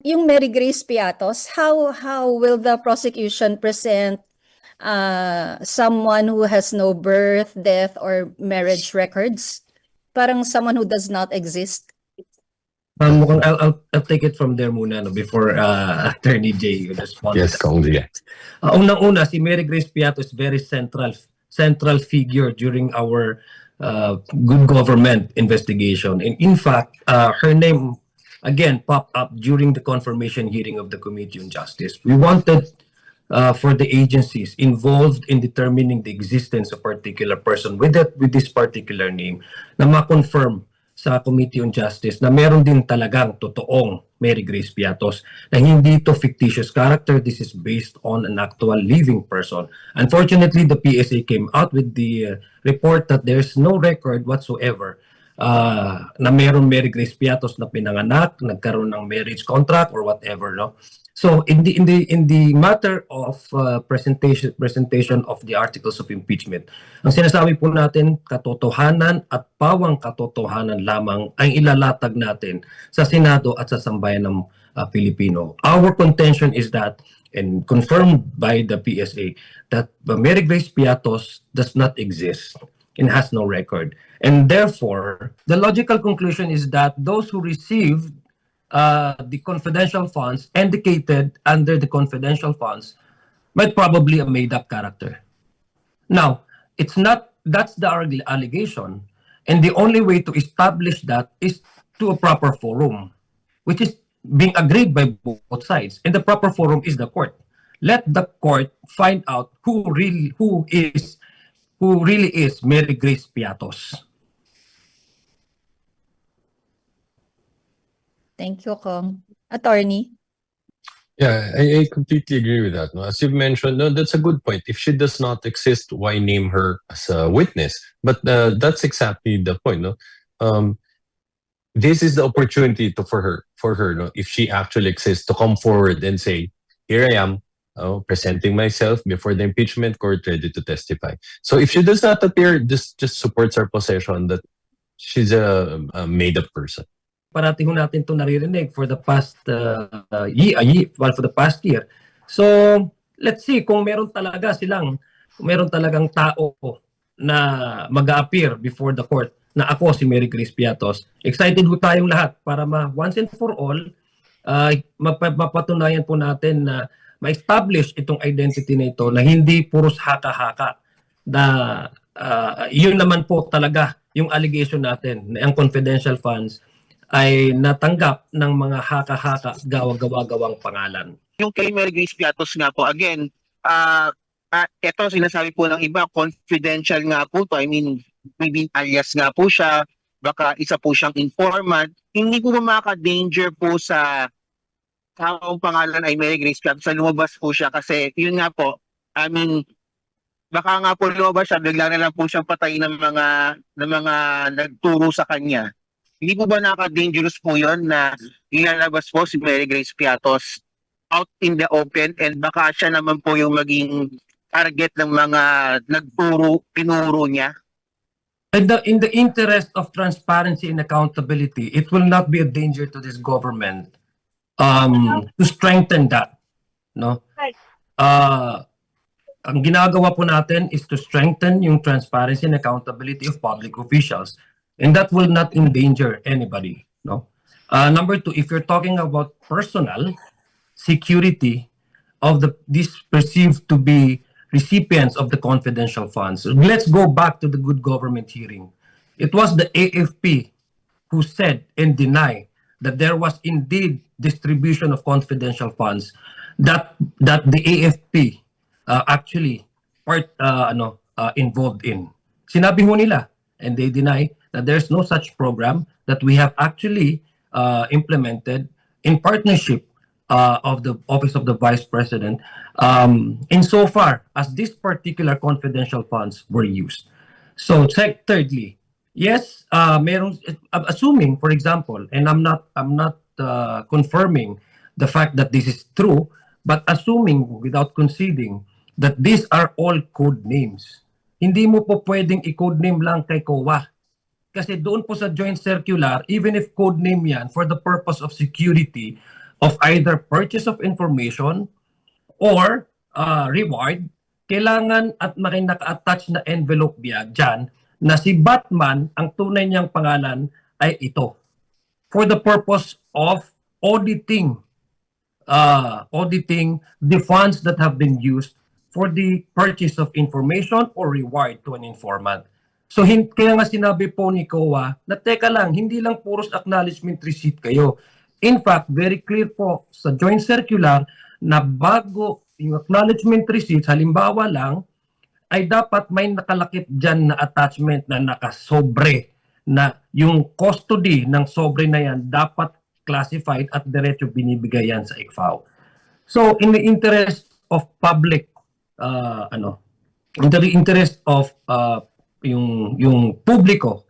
yung Mary Grace Piatos, how will the prosecution present someone who has no birth, death, or marriage records? Parang someone who does not exist. Mukhang I'll take it from there muna no, before Attorney Jay responds. Yes, Kong Lia. Unang-una, si Mary Grace Piato is very central figure during our good government investigation. And in fact, her name again popped up during the confirmation hearing of the Committee on Justice. We wanted for the agencies involved in determining the existence of a particular person with this particular name na ma-confirm sa Committee on Justice na meron din talagang totoong Mary Grace Piatos na hindi ito fictitious character. This is based on an actual living person. Unfortunately, the PSA came out with the report that there's no record whatsoever na meron Mary Grace Piatos na pinanganak, nagkaroon ng marriage contract or whatever, no? So in the matter of presentation of the articles of impeachment, ang sinasabi po natin, katotohanan at pawang katotohanan lamang ang ilalatag natin sa Senado at sa sambayan ng Pilipino. Our contention is that, and confirmed by the PSA, that Mary Grace Piatos does not exist and has no record. And therefore, the logical conclusion is that those who received the confidential funds indicated under the confidential funds might probably a made-up character. Now, that's the allegation, and the only way to establish that is to a proper forum, which is being agreed by both sides, and the proper forum is the court. Let the court find out who really is Mary Grace Piatos. Thank you, Kong. Attorney? Yeah, I completely agree with that. No? As you've mentioned, no, that's a good point. If she does not exist, why name her as a witness? But that's exactly the point. No, this is the opportunity for her. No, if she actually exists, to come forward and say, "Here I am, presenting myself before the impeachment court, ready to testify." So if she does not appear, this just supports our position that she's a made-up person. Parating natin ito naririnig for the past year. So, let's see kung meron talagang tao na mag-appear before the court na ako si Mary Grace Piatos. Excited po tayong lahat para once and for all, mapatunayan po natin na ma-establish itong identity na ito na hindi puros haka-haka. Na yun naman po talaga yung allegation natin na ang confidential funds ay natanggap ng mga haka-haka, gawa-gawang pangalan. Yung kay Mary Grace Piatos nga po, again, ito sinasabi po ng iba, confidential nga po to. I mean, maybe alias nga po siya, baka isa po siyang informant. Hindi po ba maka-danger po sa taong pangalan ay Mary Grace Piatos sa lumabas po siya? Kasi yun nga po, I mean, baka nga po lumabas siya, bigla na lang po siyang patay ng mga nagturo sa kanya. Hindi po ba nakaka-dangerous po yun na ilalabas po si Mary Grace Piatos out in the open and baka siya naman po yung maging target ng mga pinuro niya? In the interest of transparency and accountability, it will not be a danger to this government to strengthen that. No? Ang ginagawa po natin is to strengthen yung transparency and accountability of public officials. And that will not endanger anybody. No. Number two, if you're talking about personal security of these perceived to be recipients of the confidential funds, let's go back to the good government hearing. It was the AFP who said and denied that there was indeed distribution of confidential funds that the AFP actually involved in. Sinabi ho nila, and they deny that there's no such program that we have actually implemented in partnership of the Office of the Vice President insofar as these particular confidential funds were used. So thirdly, yes, assuming, for example, and I'm not confirming the fact that this is true, but assuming without conceding that these are all code names. Hindi mo po pwedeng i-code name lang kay COA. Kasi doon po sa joint circular, even if code name yan for the purpose of security, of either purchase of information or reward, kailangan at may naka-attach na envelope dyan na si Batman, ang tunay niyang pangalan ay ito. For the purpose of auditing the funds that have been used for the purchase of information or reward to an informant. So kaya nga sinabi po ni COA na teka lang, hindi lang puros acknowledgement receipt kayo. In fact, very clear po sa joint circular na bago yung acknowledgement receipt, halimbawa lang, ay dapat may nakalakip dyan na attachment na nakasobre na yung custody ng sobre na yan dapat classified at diretso binibigay yan sa ICFAO. So in the interest of public, in the interest of yung publiko,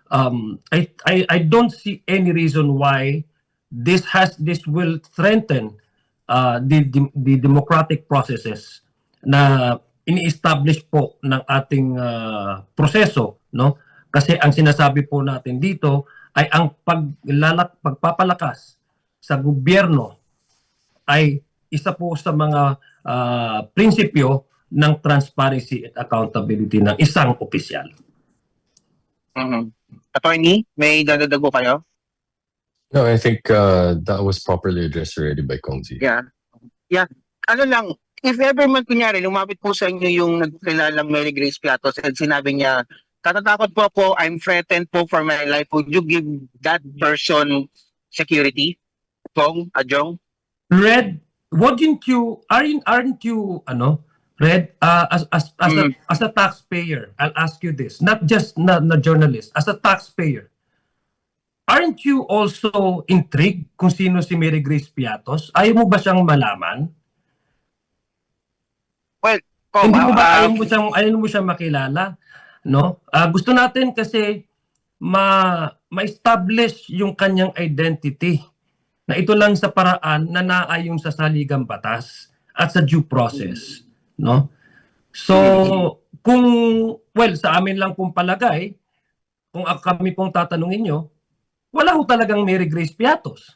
I don't see any reason why this will strengthen the democratic processes na ini-establish po ng ating proseso, no? Kasi ang sinasabi po natin dito ay ang pagpapalakas sa gobyerno ay isa po sa mga prinsipyo ng transparency at accountability ng isang opisyal. Attorney, may dadagdag po kayo? No, I think that was properly addressed already by Kongzi. Yeah. Ano lang, if ever man kunyari, lumapit po sa inyo yung nagkilalang Mary Grace Piatos and sinabi niya, katatakot po ako, I'm threatened po for my life, would you give that person security? Kong, Adjong? Red, aren't you Red, as a taxpayer, I'll ask you this, not just na journalist, as a taxpayer, aren't you also intrigued kung sino si Mary Grace Piatos? Ayaw mo ba siyang malaman? Well, Kong, Hindi mo ba ayaw mo siyang makilala? No? Gusto natin kasi ma-establish yung kanyang identity na ito lang sa paraan na naayon sa saligang batas at sa due process. No? So, sa amin lang pong palagay, kung kami pong tatanungin nyo, wala ho talagang Mary Grace Piatos.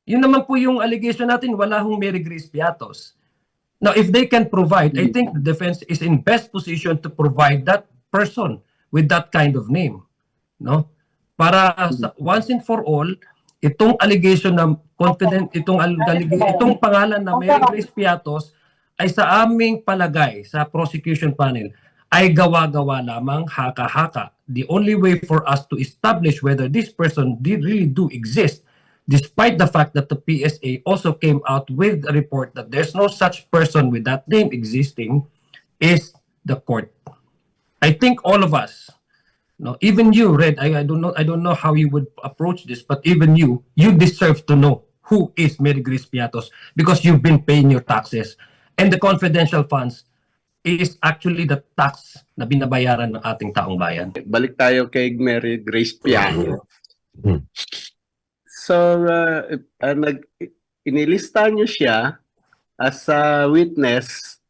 Yun naman po yung allegation natin, wala hong Mary Grace Piatos. Now, if they can provide, I think the defense is in best position to provide that person with that kind of name. No? Para once and for all, itong allegation na confident, itong pangalan na Mary Grace Piatos ay sa aming palagay sa prosecution panel ay gawa-gawa lamang, haka-haka. The only way for us to establish whether this person really do exist, despite the fact that the PSA also came out with a report that there's no such person with that name existing, is the court. I think all of us, no, even you, Red, I don't know how you would approach this, but even you deserve to know who is Mary Grace Piatos because you've been paying your taxes. And the confidential funds is actually the tax na binabayaran ng ating taong bayan. Balik tayo kay Mary Grace Piatos. So, inilista niyo siya as a witness.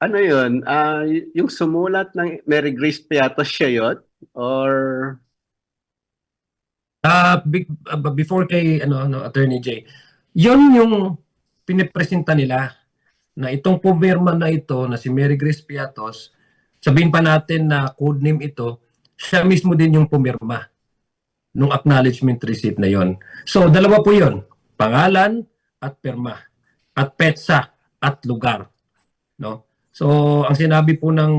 Ano yun? Yung sumulat ng Mary Grace Piatos siya yun? Or... Before kay Attorney Jay, yun yung pinipresenta nila na itong pumirma na ito na si Mary Grace Piatos, sabihin pa natin na code name ito, siya mismo din yung pumirma nung acknowledgement receipt na yon. So, dalawa po yon, pangalan at pirma, at petsa at lugar. No? So, ang sinabi po ng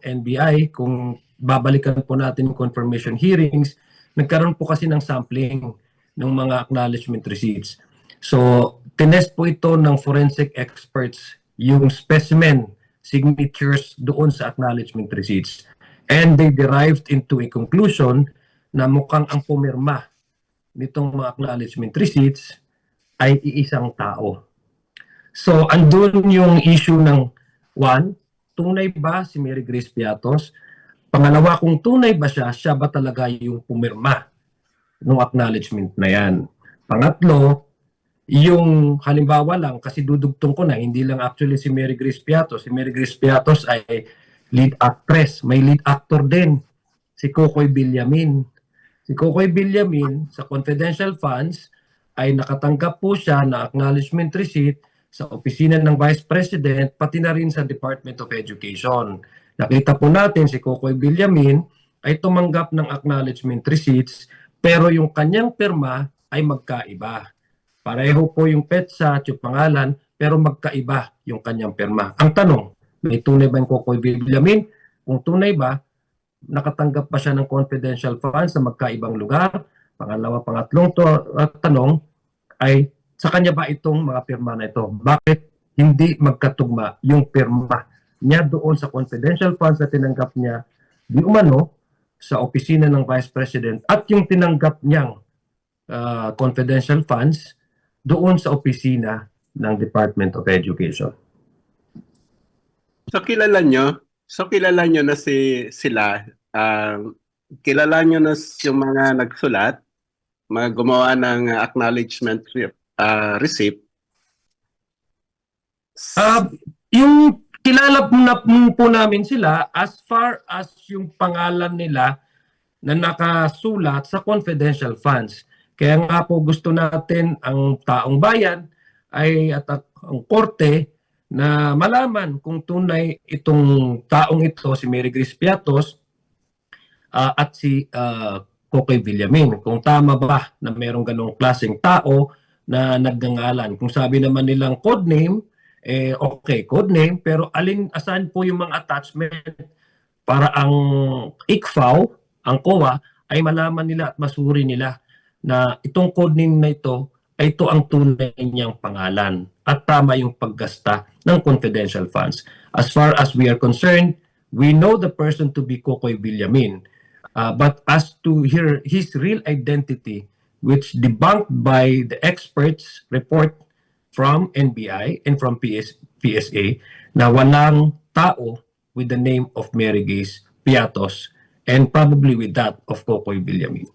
NBI, kung babalikan po natin yung confirmation hearings, nagkaroon po kasi ng sampling ng mga acknowledgement receipts. So, tinest po ito ng forensic experts yung specimen signatures doon sa acknowledgement receipts. And they derived into a conclusion na mukhang ang pumirma nitong mga acknowledgement receipts ay iisang tao. So, andun yung issue ng one, tunay ba si Mary Grace Piatos? Pangalawa, kung tunay ba siya ba talaga yung pumirma ng acknowledgement na yan? Pangatlo, yung halimbawa lang, kasi dudugtong ko na, hindi lang actually si Mary Grace Piatos. Si Mary Grace Piatos ay lead actress. May lead actor din, si Kokoy Villamin. Si Kokoy Villamin, sa confidential funds, ay nakatanggap po siya na acknowledgement receipt sa opisina ng Vice President, pati na rin sa Department of Education. Nakita po natin si Kokoy Villamin ay tumanggap ng acknowledgement receipts, pero yung kanyang pirma ay magkaiba. Pareho po yung petsa at yung pangalan, pero magkaiba yung kanyang pirma. Ang tanong, may tunay ba yung Kokoy Villamin? Kung tunay ba, nakatanggap pa siya ng confidential funds sa magkaibang lugar? Pangalawa, pangatlong tanong ay sa kanya ba itong mga pirma na ito? Bakit hindi magkatugma yung pirma niya doon sa confidential funds na tinanggap niya di umano sa opisina ng Vice President at yung tinanggap niyang confidential funds doon sa opisina ng Department of Education? So kilala nyo na sila, kilala nyo na yung mga nagsulat, mga gumawa ng acknowledgement receipt. Yung kilala po namin sila as far as yung pangalan nila na nakasulat sa confidential funds. Kaya nga po gusto natin ang taong bayan at ang korte na malaman kung tunay itong taong ito, si Mary Grace Piatos at si Kokoy Villamin. Kung tama ba na mayroong ganong klaseng tao na nagngangalan. Kung sabi naman nilang codename, okay, codename, pero asan po yung mga attachment para ang ICFAO, ang COA, ay malaman nila at masuri nila na itong codename na ito ay ito ang tunay niyang pangalan at tama yung paggasta ng confidential funds. As far as we are concerned, we know the person to be Kokoy Villamin. But as to his real identity, which debunked by the experts report from NBI and from PSA, na walang tao with the name of Mary Grace Piatos and probably with that of Kokoy Villamin.